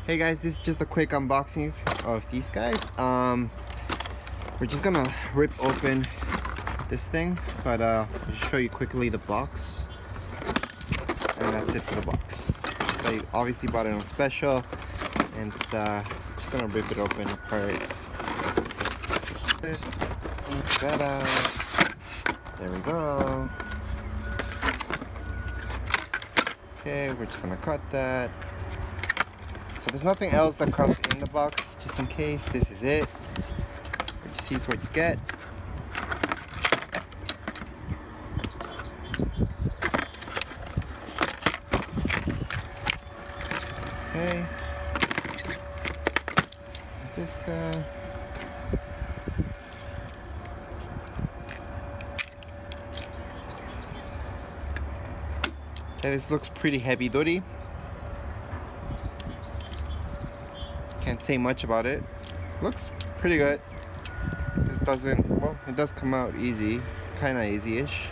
Hey guys, this is just a quick unboxing of these guys. We're just gonna rip open this thing, but I'll show you quickly the box, and that's it for the box. So I obviously bought it on special, and just gonna rip it open apart. Ta-da! There we go. Okay, we're just gonna cut that. So there's nothing else that comes in the box, just in case. This is it. What you see is what you get. Okay. This guy. Okay, this looks pretty heavy duty. Can't say much about it. Looks pretty good. It doesn't, well, it does come out easy, kind of easy-ish.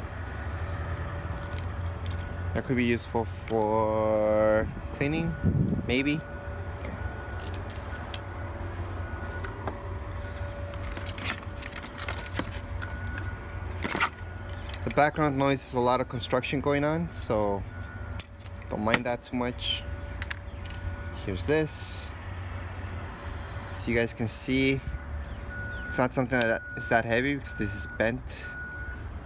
That could be useful for cleaning, maybe. The background noise is a lot of construction going on, so don't mind that too much. Here's this. So you guys can see it's not something that is that heavy because this is bent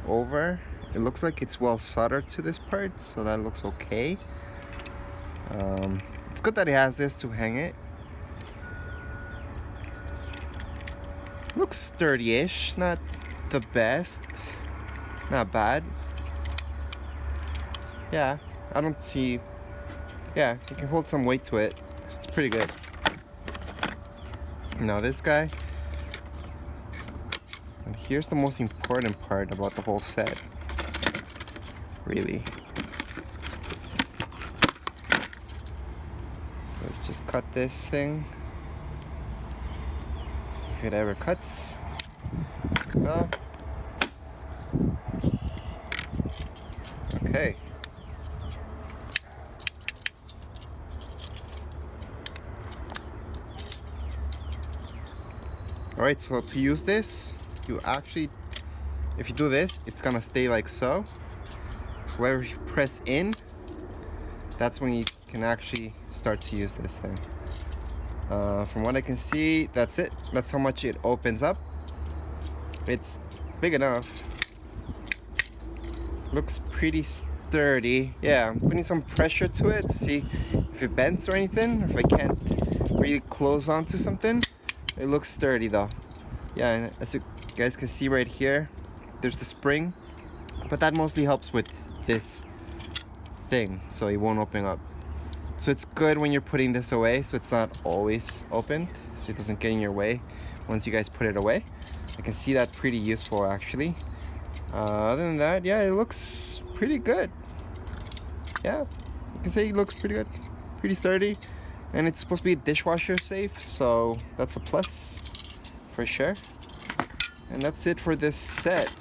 over. It looks like it's well soldered to this part, so that looks okay. It's good that it has this to hang it. Looks sturdy-ish, not the best, not bad. Yeah, I don't see, yeah, you can hold some weight to it, so it's pretty good. Now this guy, and here's the most important part about the whole set, really. Let's just cut this thing, if it ever cuts. Well, okay. Alright, so to use this, you actually, if you do this, it's gonna stay like so. Wherever you press in, that's when you can actually start to use this thing. From what I can see, that's it. That's how much it opens up. It's big enough. Looks pretty sturdy. Yeah, I'm putting some pressure to it to see if it bends or anything, if I can't really close onto something. It looks sturdy though. Yeah, and as you guys can see right here, there's the spring, but that mostly helps with this thing, so it won't open up. So it's good when you're putting this away, so it's not always opened, so it doesn't get in your way once you guys put it away. I can see that pretty useful actually. Other than that, yeah, it looks pretty good. Yeah, you can say it looks pretty good, pretty sturdy. And it's supposed to be dishwasher safe, so that's a plus for sure. And that's it for this set.